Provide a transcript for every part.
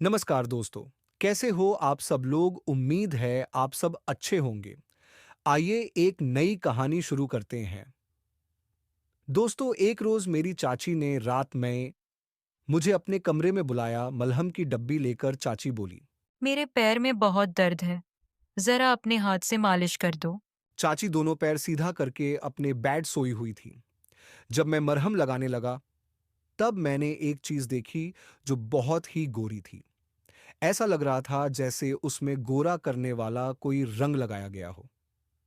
नमस्कार दोस्तों। कैसे हो आप सब लोग? उम्मीद है आप सब अच्छे होंगे। आइए एक नई कहानी शुरू करते हैं। दोस्तों, एक रोज मेरी चाची ने रात में मुझे अपने कमरे में बुलाया। मलहम की डब्बी लेकर चाची बोली। मेरे पैर में बहुत दर्द है। जरा अपने हाथ से मालिश कर दो। चाची दोनों पैर सीधा करके अपने बेड सोई हुई थी। जब मैं मरहम लगाने लगा, तब मैंने एक चीज देखी जो बहुत ही गोरी थी। ऐसा लग रहा था जैसे उसमें गोरा करने वाला कोई रंग लगाया गया हो।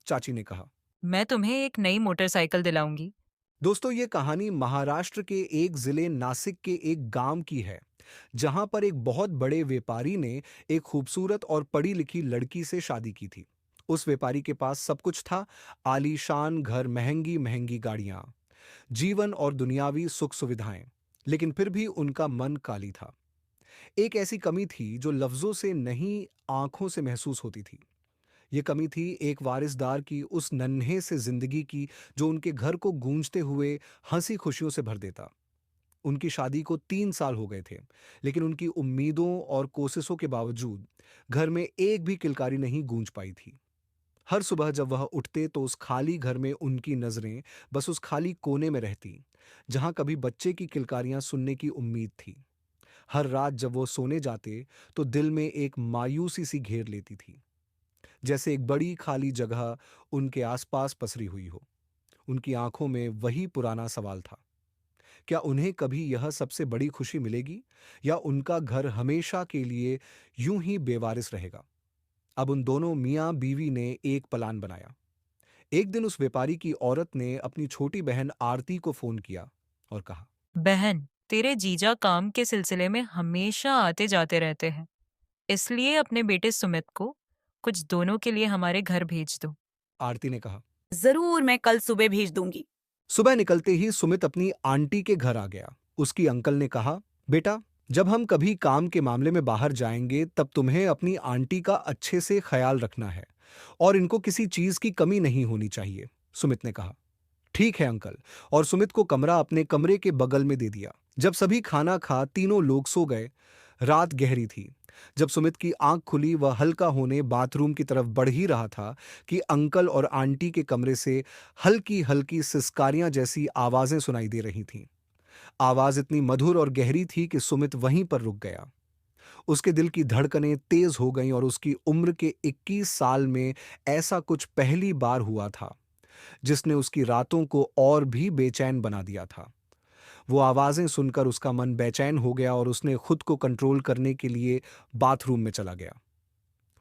चाची ने कहा। मैं तुम्हें एक नई मोटरसाइकिल दिलाऊंगी। दोस्तों, ये कहानी महाराष्ट्र के एक जिले नासिक के एक गांव की है, जहां पर एक बहुत बड़े व्यापारी ने एक खूबसूरत और पढ़ी लिखी लड़की से शादी की थी। उस व्यापारी के पास सब कुछ था। आलीशान घर, महंगी महंगी गाड़ियां, जीवन और दुनियावी सुख सुविधाएं। लेकिन फिर भी उनका मन काली था। एक ऐसी कमी थी जो लफ्जों से नहीं, आंखों से महसूस होती थी। ये कमी थी एक वारिसदार की, उस नन्हे से जिंदगी की जो उनके घर को गूंजते हुए हंसी खुशियों से भर देता। उनकी शादी को 3 साल हो गए थे, लेकिन उनकी उम्मीदों और कोशिशों के बावजूद घर में एक भी किलकारी नहीं गूंज पाई थी। हर सुबह जब वह उठते तो उस खाली घर में उनकी नजरें बस उस खाली कोने में रहती, जहां कभी बच्चे की किलकारियां सुनने की उम्मीद थी। हर रात जब वो सोने जाते तो दिल में एक मायूसी सी घेर लेती थी, जैसे एक बड़ी खाली जगह उनके आसपास पसरी हुई हो। उनकी आंखों में वही पुराना सवाल था। क्या उन्हें कभी यह सबसे बड़ी खुशी मिलेगी, या उनका घर हमेशा के लिए यूं ही बेवारिस रहेगा? अब उन दोनों मियां बीवी ने एक प्लान बनाया। एक दिन उस व्यापारी की औरत ने अपनी छोटी बहन आरती को फोन किया और कहा। बहन, तेरे जीजा काम के सिलसिले में हमेशा आते जाते रहते हैं। इसलिए अपने बेटे सुमित को कुछ दोनों के लिए हमारे घर भेज दो। आरती ने कहा। जरूर, मैं कल सुबह भेज दूंगी। सुबह निकलते ही सुमित अपनी आंटी के घर आ गया। उसकी अंकल ने कहा, बेटा, जब हम कभी काम के मामले में बाहर जाएंगे तब तुम्हें अपनी आंटी का अच्छे से ख्याल रखना है, और इनको किसी चीज की कमी नहीं होनी चाहिए। सुमित ने कहा, ठीक है अंकल। और सुमित को कमरा अपने कमरे के बगल में दे दिया। जब सभी खाना खा तीनों लोग सो गए, रात गहरी थी। जब सुमित की आंख खुली, वह हल्का होने बाथरूम की तरफ बढ़ ही रहा था कि अंकल और आंटी के कमरे से हल्की हल्की सिसकारियां जैसी आवाजें सुनाई दे रही थीं। आवाज इतनी मधुर और गहरी थी कि सुमित वहीं पर रुक गया। उसके दिल की धड़कनें तेज हो गईं, और उसकी उम्र के 21 साल में ऐसा कुछ पहली बार हुआ था जिसने उसकी रातों को और भी बेचैन बना दिया था। वो आवाजें सुनकर उसका मन बेचैन हो गया, और उसने खुद को कंट्रोल करने के लिए बाथरूम में चला गया।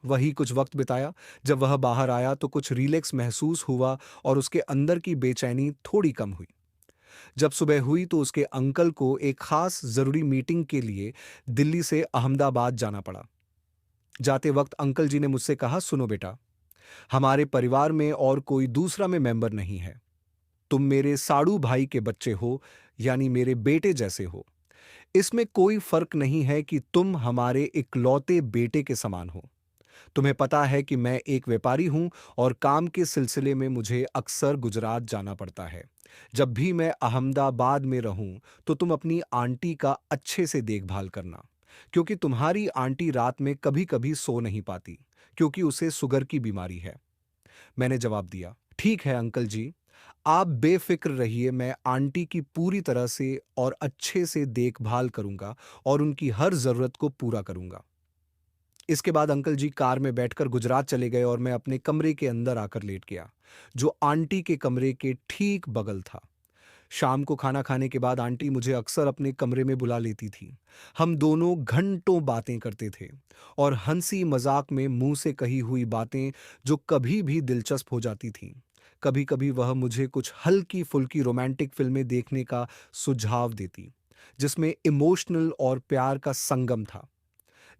वही कुछ वक्त बिताया। जब वह बाहर आया तो कुछ रिलैक्स महसूस हुआ, और उसके अंदर की बेचैनी थोड़ी कम हुई। जब सुबह हुई तो उसके अंकल को एक खास जरूरी मीटिंग के लिए दिल्ली से अहमदाबाद जाना पड़ा। जाते वक्त अंकल जी ने मुझसे कहा, सुनो बेटा, हमारे परिवार में और कोई दूसरा में मेंबर नहीं है। तुम मेरे साड़ू भाई के बच्चे हो, यानी मेरे बेटे जैसे हो। इसमें कोई फर्क नहीं है कि तुम हमारे इकलौते बेटे के समान हो। तुम्हें पता है कि मैं एक व्यापारी हूं, और काम के सिलसिले में मुझे अक्सर गुजरात जाना पड़ता है। जब भी मैं अहमदाबाद में रहूं तो तुम अपनी आंटी का अच्छे से देखभाल करना, क्योंकि तुम्हारी आंटी रात में कभी कभी सो नहीं पाती, क्योंकि उसे शुगर की बीमारी है। मैंने जवाब दिया, ठीक है अंकल जी, आप बेफिक्र रहिए, मैं आंटी की पूरी तरह से और अच्छे से देखभाल करूंगा, और उनकी हर जरूरत को पूरा करूंगा। इसके बाद अंकल जी कार में बैठकर गुजरात चले गए, और मैं अपने कमरे के अंदर आकर लेट गया, जो आंटी के कमरे के ठीक बगल था। शाम को खाना खाने के बाद आंटी मुझे अक्सर अपने कमरे में बुला लेती थी। हम दोनों घंटों बातें करते थे, और हंसी मजाक में मुंह से कही हुई बातें जो कभी भी दिलचस्प हो जाती थीं। कभी कभी वह मुझे कुछ हल्की फुल्की रोमांटिक फिल्में देखने का सुझाव देती, जिसमें इमोशनल और प्यार का संगम था।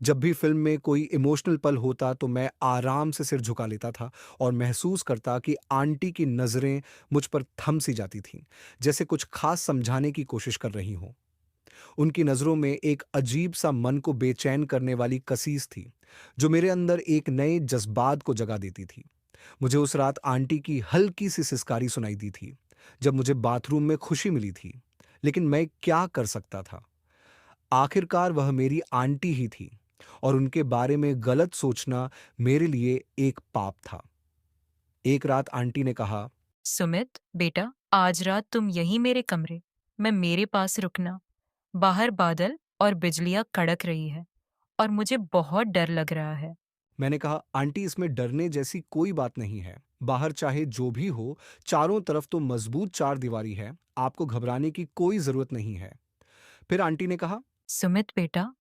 जब भी फिल्म में कोई इमोशनल पल होता तो मैं आराम से सिर झुका लेता था, और महसूस करता कि आंटी की नज़रें मुझ पर थम सी जाती थीं, जैसे कुछ खास समझाने की कोशिश कर रही हों। उनकी नज़रों में एक अजीब सा मन को बेचैन करने वाली कसीस थी, जो मेरे अंदर एक नए जज्बात को जगा देती थी। मुझे उस रात आंटी की हल्की सी सिसकारी सुनाई दी थी, जब मुझे बाथरूम में खुशी मिली थी। लेकिन मैं क्या कर सकता था? आखिरकार वह मेरी आंटी ही थी, और उनके बारे में गलत सोचना मेरे लिए एक पाप था। एक रात आंटी ने कहा, सुमित बेटा, आज रात तुम यही मेरे कमरे में मेरे पास रुकना। बाहर बादल और बिजलियां कड़क रही है और मुझे बहुत डर लग रहा है। मैंने कहा, आंटी इसमें डरने जैसी कोई बात नहीं है। बाहर चाहे जो भी हो, चारों तरफ तो मजबूत चार दीवारी है, आपको घबराने की कोई जरूरत नहीं है। फिर आंटी ने कहा, सुमित बेटा,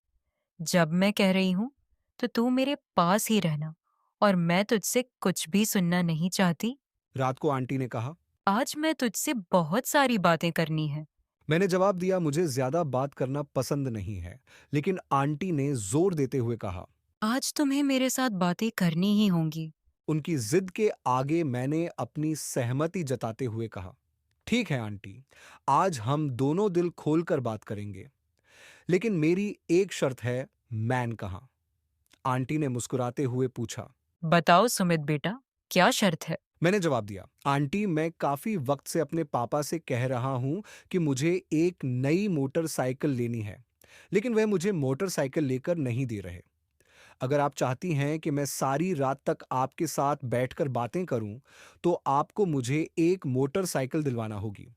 जब मैं कह रही हूँ तो तू मेरे पास ही रहना और मैं तुझसे कुछ भी सुनना नहीं चाहती। रात को आंटी ने कहा। आज मैं तुझसे बहुत सारी बातें करनी है। मैंने जवाब दिया, मुझे ज्यादा बात करना पसंद नहीं है। लेकिन आंटी ने जोर देते हुए कहा। आज तुम्हें मेरे साथ बातें करनी ही होंगी। उनकी जिद के आगे मैंने अपनी सहमति जताते हुए कहा, ठीक है आंटी, आज हम दोनों दिल खोलकर बात करेंगे। लेकिन मेरी एक शर्त है। मैन कहा। आंटी ने मुस्कुराते हुए पूछा। बताओ सुमित बेटा, क्या शर्त है? मैंने जवाब दिया, आंटी, मैं काफी वक्त से अपने पापा से कह रहा हूं कि मुझे एक नई मोटरसाइकिल लेनी है, लेकिन वह मुझे मोटरसाइकिल लेकर नहीं दे रहे। अगर आप चाहती हैं कि मैं सारी रात तक आपके साथ बैठकर बातें करूं, तो आपको मुझे एक मोटरसाइकिल दिलवाना होगी।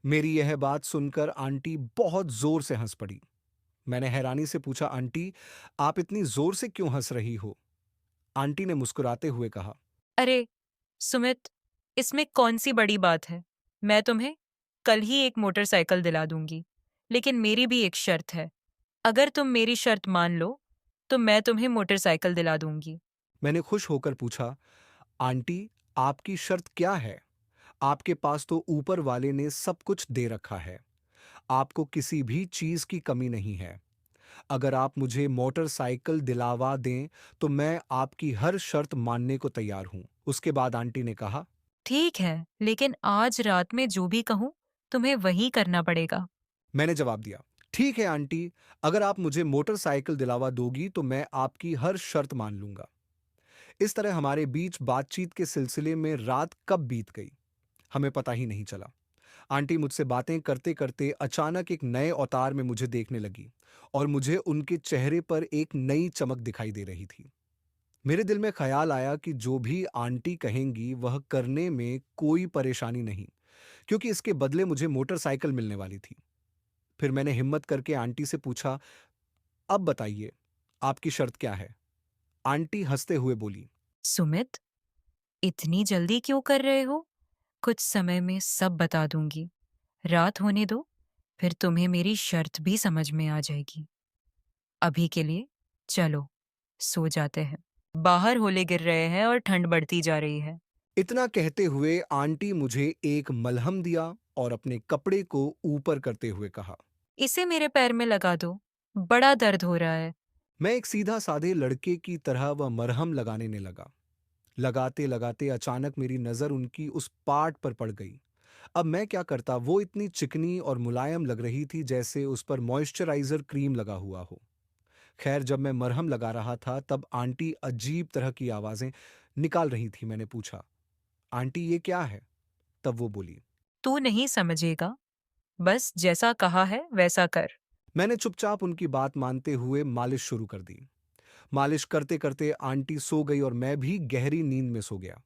मेरी यह बात सुनकर आंटी बहुत जोर से हंस पड़ी। मैंने हैरानी से पूछा, आंटी, आप इतनी जोर से क्यों हंस रही हो? आंटी ने मुस्कुराते हुए कहा। अरे सुमित, इसमें कौन सी बड़ी बात है? मैं तुम्हें कल ही एक मोटरसाइकिल दिला दूंगी। लेकिन मेरी भी एक शर्त है। अगर तुम मेरी शर्त मान लो तो मैं तुम्हें मोटरसाइकिल दिला दूंगी। मैंने खुश होकर पूछा, आंटी, आपकी शर्त क्या है? आपके पास तो ऊपर वाले ने सब कुछ दे रखा है। आपको किसी भी चीज की कमी नहीं है। अगर आप मुझे मोटरसाइकिल दिलावा दें, तो मैं आपकी हर शर्त मानने को तैयार हूं। उसके बाद आंटी ने कहा। ठीक है, लेकिन आज रात में जो भी कहूँ तुम्हें वही करना पड़ेगा। मैंने जवाब दिया, ठीक है आंटी, अगर आप मुझे मोटरसाइकिल दिलावा दोगी तो मैं आपकी हर शर्त मान लूंगा। इस तरह हमारे बीच बातचीत के सिलसिले में रात कब बीत गई, हमें पता ही नहीं चला। आंटी मुझसे बातें करते करते अचानक एक नए अवतार में मुझे देखने लगी, और मुझे उनके चेहरे पर एक नई चमक दिखाई दे रही थी। मेरे दिल में ख्याल आया कि जो भी आंटी कहेंगी वह करने में कोई परेशानी नहीं, क्योंकि इसके बदले मुझे मोटरसाइकिल मिलने वाली थी। फिर मैंने हिम्मत करके आंटी से पूछा, अब बताइए, आपकी शर्त क्या है? आंटी हंसते हुए बोली। सुमित, इतनी जल्दी क्यों कर रहे हो? कुछ समय में सब बता दूंगी। रात होने दो, फिर तुम्हें मेरी शर्त भी समझ में आ जाएगी। अभी के लिए चलो, सो जाते हैं। बाहर होले गिर रहे हैं और ठंड बढ़ती जा रही है। इतना कहते हुए आंटी मुझे एक मलहम दिया और अपने कपड़े को ऊपर करते हुए कहा। इसे मेरे पैर में लगा दो, बड़ा दर्द हो रहा है। मैं एक सीधा साधे लड़के की तरह वह मरहम लगाने ने लगा। लगाते लगाते अचानक मेरी नजर उनकी उस पार्ट पर पड़ गई। अब मैं क्या करता, वो इतनी चिकनी और मुलायम लग रही थी जैसे उस पर मॉइस्चराइजर क्रीम लगा हुआ हो। खैर, जब मैं मरहम लगा रहा था तब आंटी अजीब तरह की आवाजें निकाल रही थी। मैंने पूछा, आंटी, ये क्या है? तब वो बोली। तू नहीं समझेगा, बस जैसा कहा है वैसा कर। मैंने चुपचाप उनकी बात मानते हुए मालिश शुरू कर दी। मालिश करते करते आंटी सो गई और मैं भी गहरी नींद में सो गया।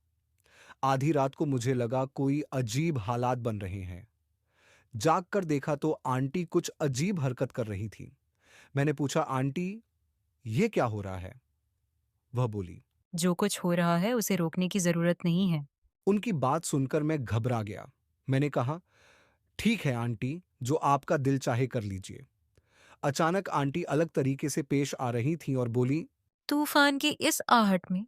आधी रात को मुझे लगा कोई अजीब हालात बन रहे हैं। जाग कर देखा तो आंटी कुछ अजीब हरकत कर रही थी। मैंने पूछा, आंटी, ये क्या हो रहा है? वह बोली। जो कुछ हो रहा है उसे रोकने की जरूरत नहीं है। उनकी बात सुनकर मैं घबरा गया। मैंने कहा, ठीक है आंटी, जो आपका दिल चाहे कर लीजिए। अचानक आंटी अलग तरीके से पेश आ रही थी और बोली। तूफान की इस आहट में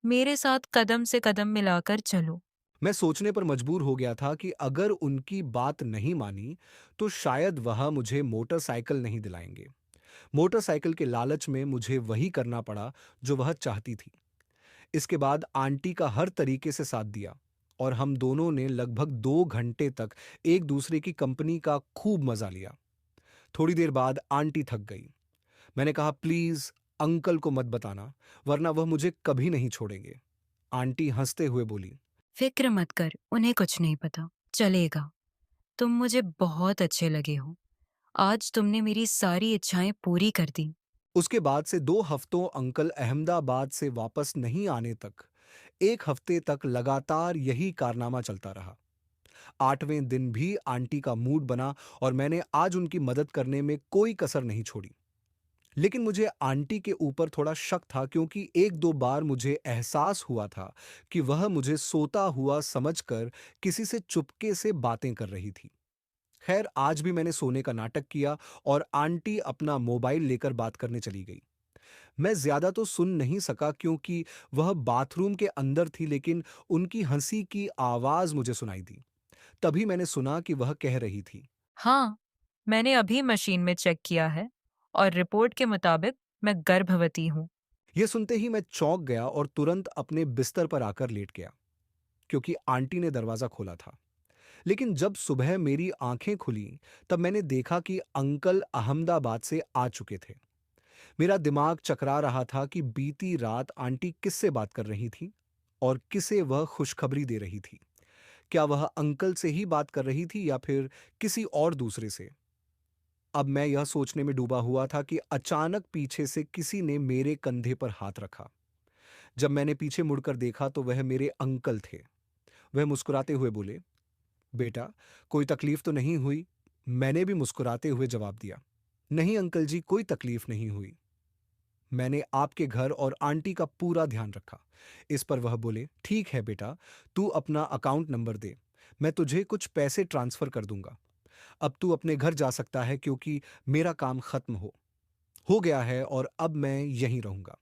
मेरे साथ कदम से कदम मिलाकर चलो। मैं सोचने पर मजबूर हो गया था कि अगर उनकी बात नहीं मानी तो शायद वह मुझे मोटरसाइकिल नहीं दिलाएंगे। मोटरसाइकिल के लालच में मुझे वही करना पड़ा जो वह चाहती थी। इसके बाद आंटी का हर तरीके से साथ दिया, और हम दोनों ने लगभग 2 घंटे तक एक दूसरे की कंपनी का खूब मजा लिया। थोड़ी देर बाद आंटी थक गई। मैंने कहा, प्लीज अंकल को मत बताना, वरना वह मुझे कभी नहीं छोड़ेंगे। आंटी हंसते हुए बोली। फिक्र मत कर, उन्हें कुछ नहीं पता चलेगा। तुम मुझे बहुत अच्छे लगे हो। आज तुमने मेरी सारी इच्छाएं पूरी कर दी। उसके बाद से 2 हफ्तों अंकल अहमदाबाद से वापस नहीं आने तक 1 हफ्ते तक लगातार यही कारनामा चलता रहा। 8वें दिन भी आंटी का मूड बना और मैंने आज उनकी मदद करने में कोई कसर नहीं छोड़ी। लेकिन मुझे आंटी के ऊपर थोड़ा शक था क्योंकि 1-2 बार मुझे एहसास हुआ था कि वह मुझे सोता हुआ समझकर किसी से चुपके से बातें कर रही थी। खैर आज भी मैंने सोने का नाटक किया और आंटी अपना मोबाइल लेकर बात करने चली गई। मैं ज्यादा तो सुन नहीं सका क्योंकि वह बाथरूम के अंदर थी, लेकिन उनकी हंसी की आवाज मुझे सुनाई दी। तभी मैंने सुना कि वह कह रही थी, हाँ, मैंने अभी मशीन में चेक किया है और रिपोर्ट के मुताबिक मैं गर्भवती हूँ। यह सुनते ही मैं चौंक गया और तुरंत अपने बिस्तर पर आकर लेट गया क्योंकि आंटी ने दरवाजा खोला था। लेकिन जब सुबह मेरी आंखें खुली तब मैंने देखा कि अंकल अहमदाबाद से आ चुके थे। मेरा दिमाग चकरा रहा था कि बीती रात आंटी किससे बात कर रही थी और किसे वह खुशखबरी दे रही थी। क्या वह अंकल से ही बात कर रही थी या फिर किसी और दूसरे से? अब मैं यह सोचने में डूबा हुआ था कि अचानक पीछे से किसी ने मेरे कंधे पर हाथ रखा। जब मैंने पीछे मुड़कर देखा तो वह मेरे अंकल थे। वह मुस्कुराते हुए बोले, बेटा, कोई तकलीफ तो नहीं हुई? मैंने भी मुस्कुराते हुए जवाब दिया, नहीं अंकल जी, कोई तकलीफ नहीं हुई। मैंने आपके घर और आंटी का पूरा ध्यान रखा। इस पर वह बोले, ठीक है बेटा, तू अपना अकाउंट नंबर दे, मैं तुझे कुछ पैसे ट्रांसफर कर दूंगा। अब तू अपने घर जा सकता है क्योंकि मेरा काम खत्म हो गया है और अब मैं यहीं रहूंगा।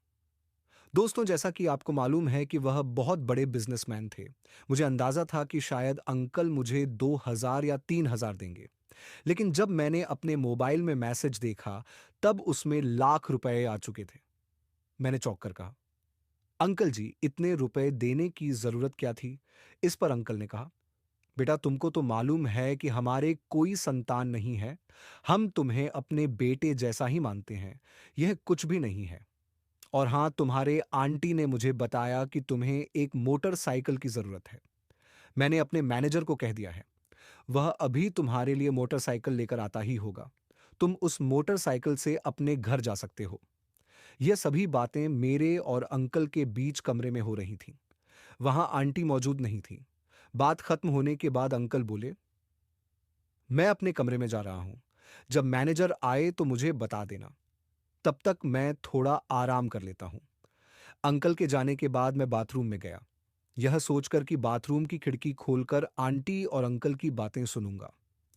दोस्तों, जैसा कि आपको मालूम है कि वह बहुत बड़े बिजनेसमैन थे। मुझे अंदाजा था कि शायद अंकल मुझे 2,000 या 3,000 देंगे। लेकिन जब मैंने अपने मोबाइल में मैसेज देखा तब उसमें लाख रुपए आ चुके थे। मैंने चौंक कर कहा, अंकल जी, इतने रुपए देने की जरूरत क्या थी? इस पर अंकल ने कहा, बेटा, तुमको तो मालूम है कि हमारे कोई संतान नहीं है। हम तुम्हें अपने बेटे जैसा ही मानते हैं। यह कुछ भी नहीं है। और हाँ, तुम्हारे आंटी ने मुझे बताया कि तुम्हें एक मोटरसाइकिल की जरूरत है। मैंने अपने मैनेजर को कह दिया है। वह अभी तुम्हारे लिए मोटरसाइकिल लेकर आता ही होगा। तुम उस मोटरसाइकिल से अपने घर जा सकते हो। यह सभी बातें मेरे और अंकल के बीच कमरे में हो रही थीं। वहां आंटी मौजूद नहीं थी। बात खत्म होने के बाद अंकल बोले, मैं अपने कमरे में जा रहा हूं। जब मैनेजर आए तो मुझे बता देना। तब तक मैं थोड़ा आराम कर लेता हूं। अंकल के जाने के बाद मैं बाथरूम में गया, यह सोचकर कि बाथरूम की खिड़की खोलकर आंटी और अंकल की बातें सुनूंगा,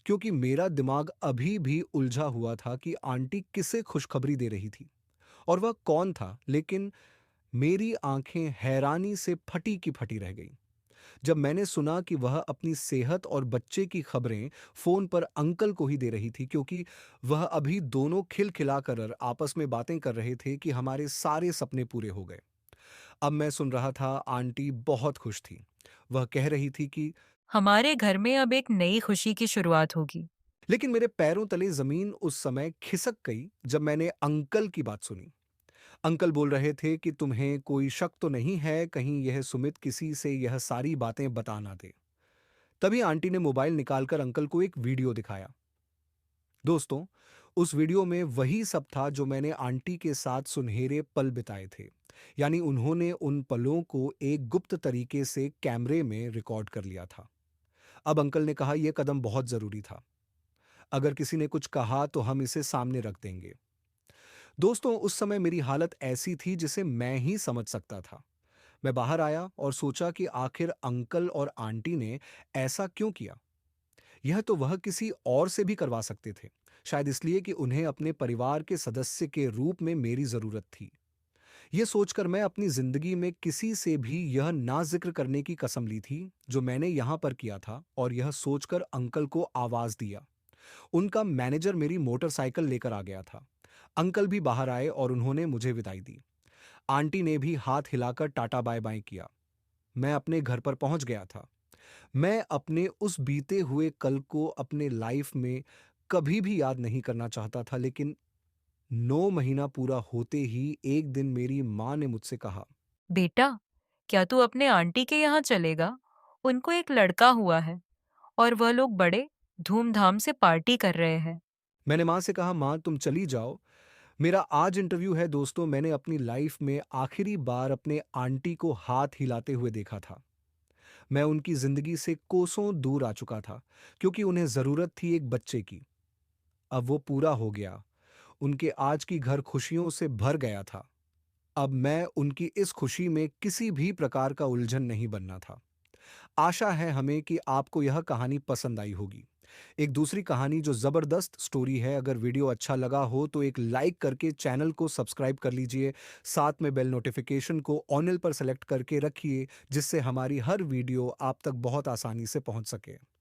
क्योंकि मेरा दिमाग अभी भी उलझा हुआ था कि आंटी किसे खुशखबरी दे रही थी और वह कौन था। लेकिन मेरी आंखें हैरानी से फटी की फटी रह गईं जब मैंने सुना कि वह अपनी सेहत और बच्चे की खबरें फोन पर अंकल को ही दे रही थी, क्योंकि वह अभी दोनों खिलखिलाकर आपस में बातें कर रहे थे कि हमारे सारे सपने पूरे हो गए। अब मैं सुन रहा था, आंटी बहुत खुश थी। वह कह रही थी कि हमारे घर में अब एक नई खुशी की शुरुआत होगी। लेकिन मेरे पैरों तले जमीन उस समय खिसक गई जब मैंने अंकल की बात सुनी। अंकल बोल रहे थे कि तुम्हें कोई शक तो नहीं है कहीं यह सुमित किसी से यह सारी बातें बता ना दे। तभी आंटी ने मोबाइल निकालकर अंकल को एक वीडियो दिखाया। दोस्तों, उस वीडियो में वही सब था जो मैंने आंटी के साथ सुनहरे पल बिताए थे। यानी उन्होंने उन पलों को एक गुप्त तरीके से कैमरे में रिकॉर्ड कर लिया था। अब अंकल ने कहा, यह कदम बहुत जरूरी था। अगर किसी ने कुछ कहा तो हम इसे सामने रख देंगे। दोस्तों, उस समय मेरी हालत ऐसी थी जिसे मैं ही समझ सकता था। मैं बाहर आया और सोचा कि आखिर अंकल और आंटी ने ऐसा क्यों किया। यह तो वह किसी और से भी करवा सकते थे, शायद इसलिए कि उन्हें अपने परिवार के सदस्य के रूप में मेरी जरूरत थी। यह सोचकर मैं अपनी जिंदगी में किसी से भी यह ना जिक्र करने की कसम ली थी जो मैंने यहां पर किया था, और यह सोचकर अंकल को आवाज दिया। उनका मैनेजर मेरी मोटरसाइकिल लेकर आ गया था। अंकल भी बाहर आए और उन्होंने मुझे विदाई दी। आंटी ने भी हाथ हिलाकर टाटा बाय बाय किया। मैं अपने घर पर पहुंच गया था। मैं अपने उस बीते हुए कल को अपने लाइफ में कभी भी याद नहीं करना चाहता था, लेकिन 9 महीना पूरा होते ही एक दिन मेरी माँ ने मुझसे कहा। बेटा, क्या तू अपने आंटी के यहाँ चलेगा? उनको एक लड़का हुआ है और वह लोग बड़े धूमधाम से पार्टी कर रहे हैं। मैंने माँ से कहा, माँ तुम चली जाओ, मेरा आज इंटरव्यू है दोस्तों, मैंने अपनी लाइफ में आखिरी बार अपने आंटी को हाथ हिलाते हुए देखा था। मैं उनकी जिंदगी से कोसों दूर आ चुका था, क्योंकि उन्हें जरूरत थी एक बच्चे की। अब वो पूरा हो गया। उनके आज की घर खुशियों से भर गया था। अब मैं उनकी इस खुशी में किसी भी प्रकार का उलझन नहीं बनना था। आशा है हमें कि आपको यह कहानी पसंद आई होगी। एक दूसरी कहानी जो जबरदस्त स्टोरी है, अगर वीडियो अच्छा लगा हो तो एक लाइक करके चैनल को सब्सक्राइब कर लीजिए। साथ में बेल नोटिफिकेशन को ऑल पर सेलेक्ट करके रखिए, जिससे हमारी हर वीडियो आप तक बहुत आसानी से पहुंच सके।